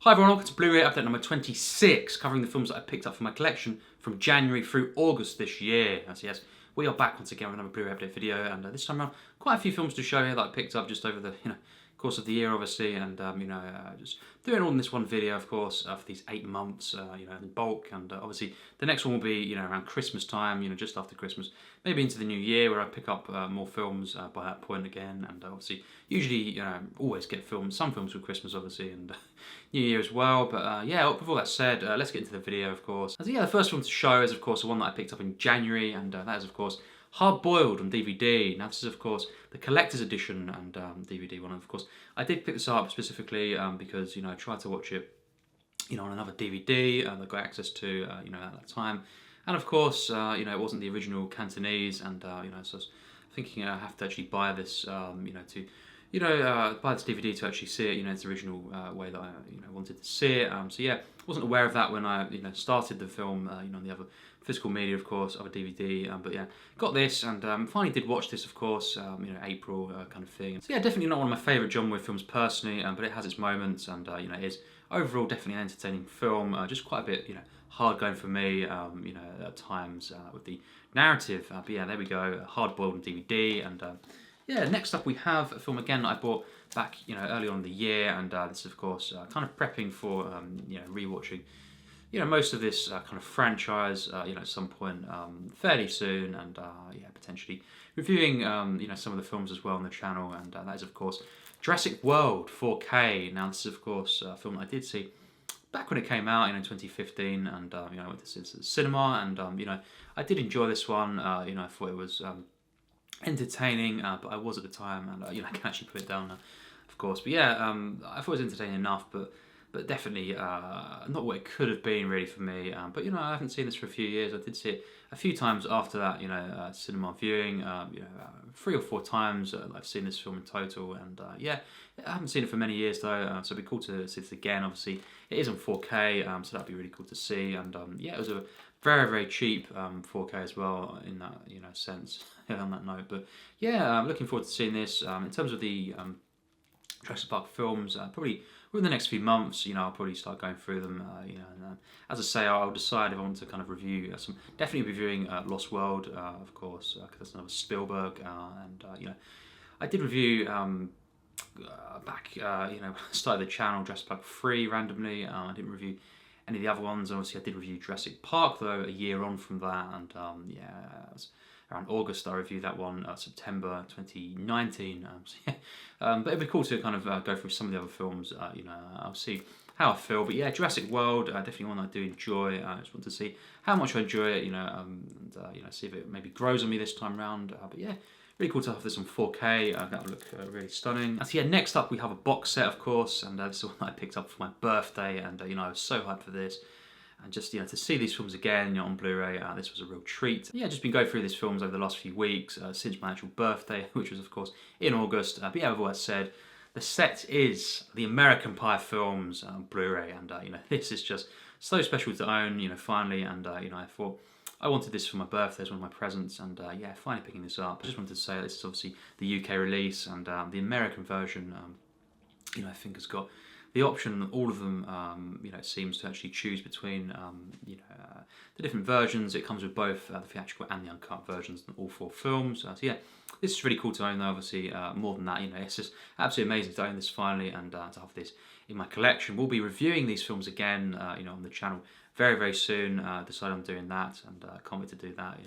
Hi everyone, welcome to Blu-ray update number 26, covering the films that I picked up for my collection from January through August this year. So yes, we are back once again with another Blu-ray update video, and this time around, quite a few films to show here that I picked up just over the course of the year, obviously, and just doing all in this one video, of course, for these 8 months, in bulk, and obviously the next one will be, around Christmas time, just after Christmas, maybe into the new year, where I pick up more films by that point again, and obviously, usually, always get some films for Christmas, obviously, and New Year as well. But yeah, with all that said, let's get into the video, of course. So yeah, the first film to show is, of course, the one that I picked up in January, and that is, of course, Hard Boiled on DVD. Now this is, of course, the collector's edition and DVD one. And of course, I did pick this up specifically because I tried to watch it, on another DVD that I got access to, at that time. And of course, it wasn't the original Cantonese, and so I was thinking I have to actually buy this, to buy this DVD to actually see it, its original way that I, wanted to see it. So yeah, wasn't aware of that when I, started the film, on the other physical media, of course, other DVD. But yeah, got this, and finally did watch this, of course, April kind of thing. So yeah, definitely not one of my favourite John Woo films personally, but it has its moments, and it is overall definitely an entertaining film. Just quite a bit, hard going for me, at times with the narrative. But yeah, there we go, Hard Boiled on DVD, and yeah, next up we have a film again that I bought back, early on in the year, and this is, of course, kind of prepping for, rewatching, most of this kind of franchise, at some point fairly soon, and yeah, potentially reviewing, some of the films as well on the channel, and that is, of course, Jurassic World 4K. Now, this is, of course, a film that I did see back when it came out, in 2015, and I went to see this at the cinema, and I did enjoy this one. I thought it was entertaining, but I was at the time, and I can actually put it down now, of course. But yeah, I thought it was entertaining enough, but definitely not what it could have been really for me. But I haven't seen this for a few years. I did see it a few times after that, cinema viewing. 3 or 4 times I've seen this film in total, and yeah, I haven't seen it for many years though. So it'd be cool to see this again. Obviously, it is on 4K, so that'd be really cool to see. And yeah, it was a very, very cheap 4K as well in that sense. On that note, but yeah, I'm looking forward to seeing this. In terms of the Jurassic Park films, probably within the next few months, I'll probably start going through them. And, as I say, I'll decide if I want to kind of review some. Definitely reviewing Lost World, of course, because that's another Spielberg, and I did review back, when I started the channel, Jurassic Park 3 randomly. I didn't review any of the other ones. Obviously, I did review Jurassic Park though a year on from that, and yeah, it was around August I reviewed that one, September 2019. So yeah, but it'd be cool to kind of go through some of the other films. I'll see how I feel. But yeah, Jurassic World, definitely one I do enjoy. I just want to see how much I enjoy it, and see if it maybe grows on me this time round. But yeah, really cool to have this on 4K. That'll look really stunning. And so yeah, next up we have a box set, of course, and this is one that I picked up for my birthday, and I was so hyped for this. And just to see these films again on Blu-ray, this was a real treat. Yeah, just been going through these films over the last few weeks since my actual birthday, which was, of course, in August. But yeah, with all that said, the set is the American Pie films on Blu-ray, and this is just so special to own. Finally, and I thought I wanted this for my birthday as one of my presents, and yeah, finally picking this up. I just wanted to say this is obviously the UK release, and the American version, I think has got the option, all of them, it seems to actually choose between, the different versions. It comes with both the theatrical and the uncut versions in all 4 films. So yeah, this is really cool to own though, obviously. More than that, it's just absolutely amazing to own this finally, and to have this in my collection. We'll be reviewing these films again, on the channel very, very soon. Decided on doing that, and can't wait to do that,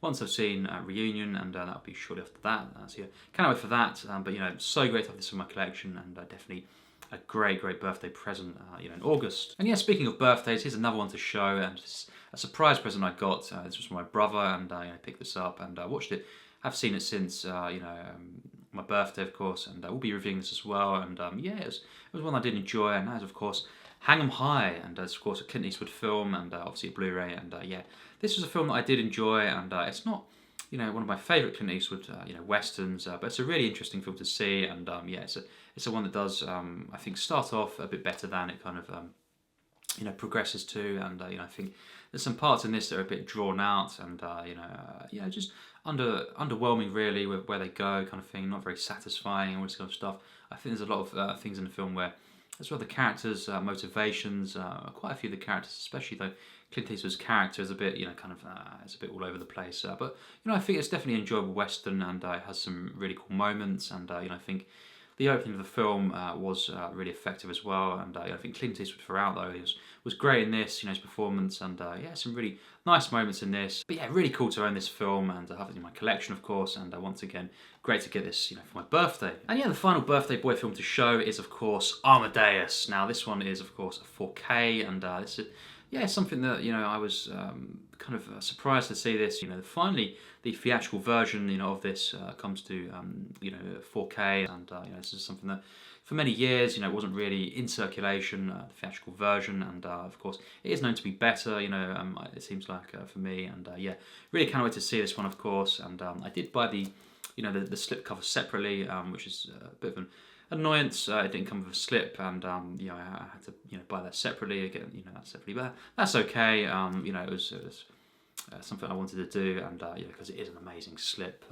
once I've seen Reunion, and that'll be shortly after that. So yeah, can't wait for that. But so great to have this in my collection, and definitely a great, great birthday present, in August. And yeah, speaking of birthdays, here's another one to show, and it's a surprise present I got. This was from my brother, and I picked this up and watched it. I've seen it since, my birthday, of course, and we'll be reviewing this as well. And yeah, it was one I did enjoy, and that is, of course, Hang 'Em High, and that's, of course, a Clint Eastwood film, and obviously a Blu-ray. And yeah, this was a film that I did enjoy, and it's not, one of my favourite Clint Eastwood, westerns, but it's a really interesting film to see, and yeah, it's a one that does, I think, start off a bit better than it kind of, progresses to, and I think there's some parts in this that are a bit drawn out, and yeah, just underwhelming really with where they go, kind of thing, not very satisfying, all this kind of stuff. I think there's a lot of things in the film where as well the characters' motivations. Quite a few of the characters, especially though Clint Eastwood's character is a bit, it's a bit all over the place. But I think it's definitely an enjoyable western, and it has some really cool moments. And I think the opening of the film was really effective as well. And I think Clint Eastwood throughout though was great in this. His performance, and some really nice moments in this. But yeah, really cool to own this film and have it in my collection, of course. And once again, great to get this, for my birthday. And yeah, the final birthday boy film to show is of course Amadeus. Now this one is of course a 4K, and this is something that I was kind of surprised to see this. Finally the theatrical version of this comes to 4K, and this is something that for many years it wasn't really in circulation, the theatrical version, and of course it is known to be better. It seems like for me, and really can't wait to see this one, of course. And I did buy the the slipcover separately, which is a bit of an annoyance. It didn't come with a slip, and I had to buy that separately again. That separately, but that's okay. It was something I wanted to do, and because it is an amazing slip.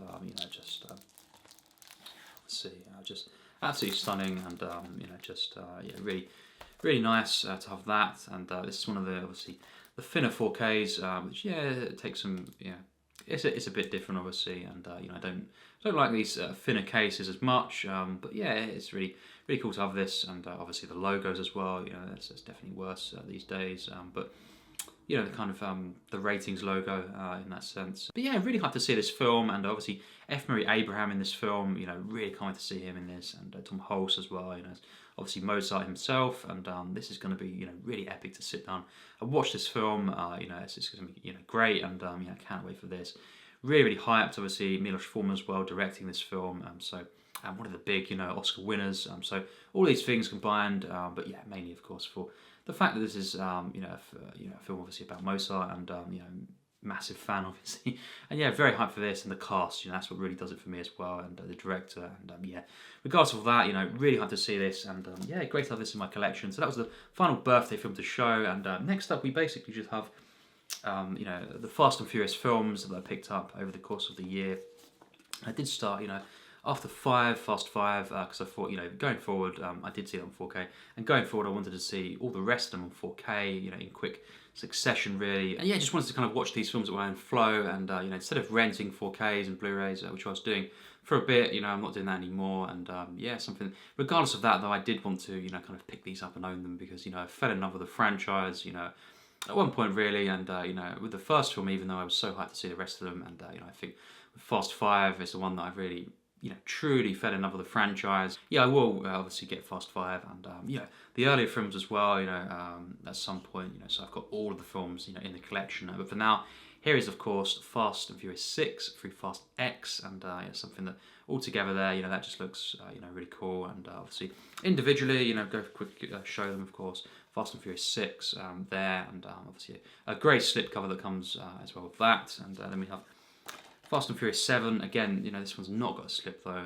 Just let's see, just absolutely stunning, and really really nice to have that. And this is one of the obviously the thinner 4Ks, which it takes some it's a bit different obviously, and I don't like these thinner cases as much, but it's really really cool to have this, and obviously the logos as well. It's definitely worse these days, but the kind of the ratings logo in that sense. But really hyped to see this film, and obviously F. Murray Abraham in this film. Really can't wait to see him in this, and Tom Hulce as well. Obviously Mozart himself, and this is going to be really epic to sit down and watch this film. It's going to be great, and I can't wait for this. Really really hyped. Obviously Milos Forman as well directing this film. And one of the big Oscar winners. So all these things combined, but mainly of course for the fact that this is a film obviously about Mozart, and massive fan obviously, and very hyped for this, and the cast, that's what really does it for me as well, and the director, and regardless of that, really hyped to see this, and great to have this in my collection. So that was the final birthday film to show, and next up we basically just have the Fast and Furious films that I picked up over the course of the year. I did start after Fast 5, because I thought, going forward, I did see it on 4K, and going forward I wanted to see all the rest of them on 4K, in quick succession really. And just wanted to kind of watch these films at my own flow, and instead of renting 4Ks and Blu-rays, which I was doing for a bit, I'm not doing that anymore. And something, regardless of that though, I did want to, kind of pick these up and own them, because, I fell in love with the franchise, at one point really, and with the first film, even though I was so hyped to see the rest of them, and I think Fast 5 is the one that I've really truly fell in love with the franchise. I will obviously get Fast 5, and the earlier films as well, at some point, so I've got all of the films, in the collection. But for now, here is of course Fast and Furious 6 through Fast X, and something that all together there, that just looks, really cool. And obviously individually, go for a quick show them, of course. Fast and Furious 6 there, and obviously a great slipcover that comes as well with that. And then we have Fast and Furious 7, again, this one's not got a slip though,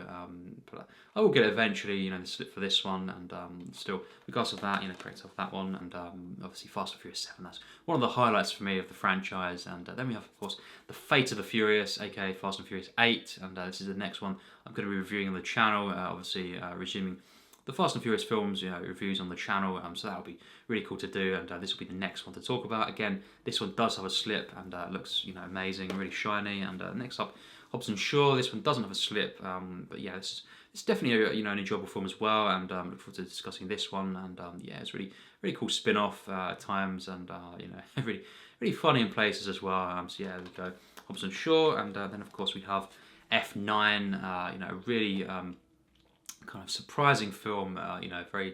but I will get it eventually, the slip for this one, and still, regardless of that, great to have that one, and obviously Fast and Furious 7, that's one of the highlights for me of the franchise. And then we have, of course, The Fate of the Furious, aka Fast and Furious 8, and this is the next one I'm going to be reviewing on the channel, obviously resuming the Fast and Furious films, reviews on the channel, so that'll be really cool to do, and this will be the next one to talk about. Again, this one does have a slip, and looks, amazing, really shiny. And next up, Hobbs and Shaw. This one doesn't have a slip, but it's definitely an enjoyable film as well, and look forward to discussing this one. And it's really really cool spin-off at times, and really really funny in places as well. So there we go, Hobbs and Shaw, and then of course we have F9. Really kind of surprising film, very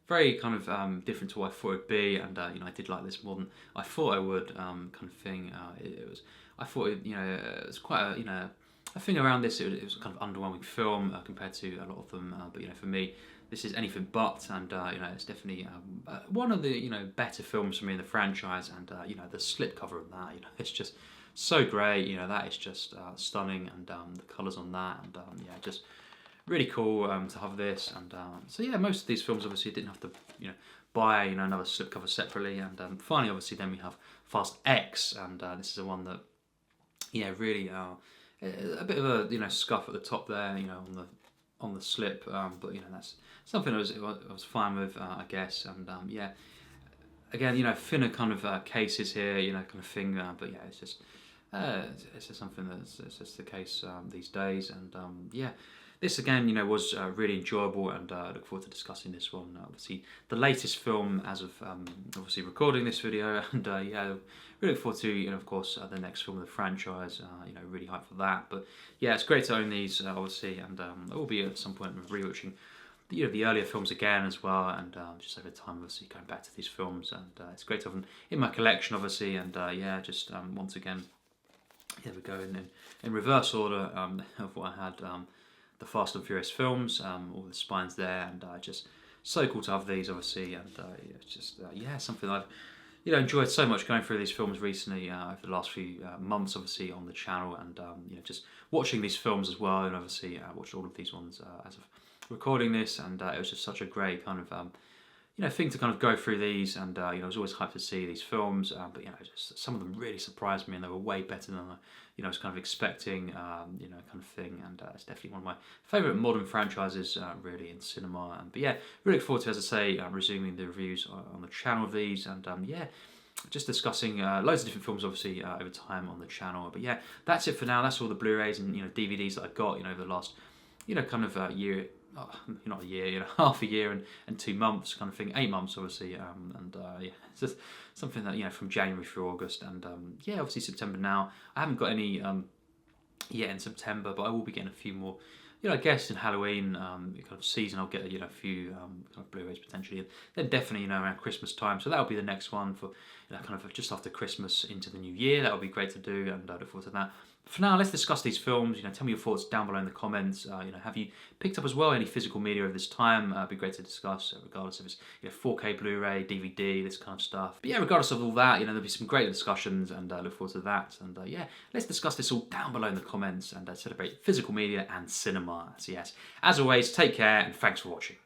very kind of different to what I thought it would be, and I did like this more than I thought I would, kind of thing. It was, I thought it was quite a thing around this. It was a kind of underwhelming film compared to a lot of them, but for me this is anything but, and it's definitely one of the better films for me in the franchise. And the slipcover of that, it's just so great. That is just stunning, and the colours on that, and just really cool to have this. And so most of these films obviously didn't have to buy another slipcover separately. And finally, obviously, then we have Fast X, and this is the one that really a bit of a scuff at the top there, on on the slip, but that's something I was fine with, I guess. And yeah, again, thinner kind of cases here, kind of thing. But yeah, it's just something it's just the case these days. And yeah, this again, was really enjoyable, and I look forward to discussing this one. Obviously, the latest film as of obviously recording this video, and yeah, really look forward to of course the next film of the franchise. Really hyped for that. But yeah, it's great to own these, obviously, and I will be at some point rewatching the earlier films again as well, and just over time obviously going back to these films, and it's great to have them in my collection, obviously, and yeah, just once again, here we go in reverse order of what I had. The Fast and Furious films, all the spines there, and just so cool to have these, obviously, and it's just yeah, something I've enjoyed so much going through these films recently over the last few months, obviously, on the channel, and just watching these films as well, and obviously watched all of these ones as of recording this, and it was just such a great kind of thing to kind of go through these, and I was always hyped to see these films, but just some of them really surprised me, and they were way better than I was kind of expecting, kind of thing, and it's definitely one of my favourite modern franchises, really, in cinema. But yeah, really look forward to, as I say, resuming the reviews on the channel of these, and yeah, just discussing loads of different films, obviously, over time on the channel. But yeah, that's it for now. That's all the Blu-rays and DVDs that I got, over the last kind of year. Not a year, half a year and 2 months, kind of thing, 8 months, obviously, and yeah, it's just something that from January through August, and yeah, obviously September now. I haven't got any yet in September, but I will be getting a few more. I guess in Halloween kind of season, I'll get a few kind of Blu-rays potentially, and then definitely around Christmas time. So that'll be the next one for kind of just after Christmas into the new year. That'll be great to do, and I look forward to that. For now, let's discuss these films. Tell me your thoughts down below in the comments. Have you picked up as well any physical media over this time? It'd be great to discuss, regardless if it's 4K Blu-ray, DVD, this kind of stuff. But yeah, regardless of all that, there'll be some great discussions, and I look forward to that. And yeah, let's discuss this all down below in the comments, and celebrate physical media and cinema. So yes, as always, take care, and thanks for watching.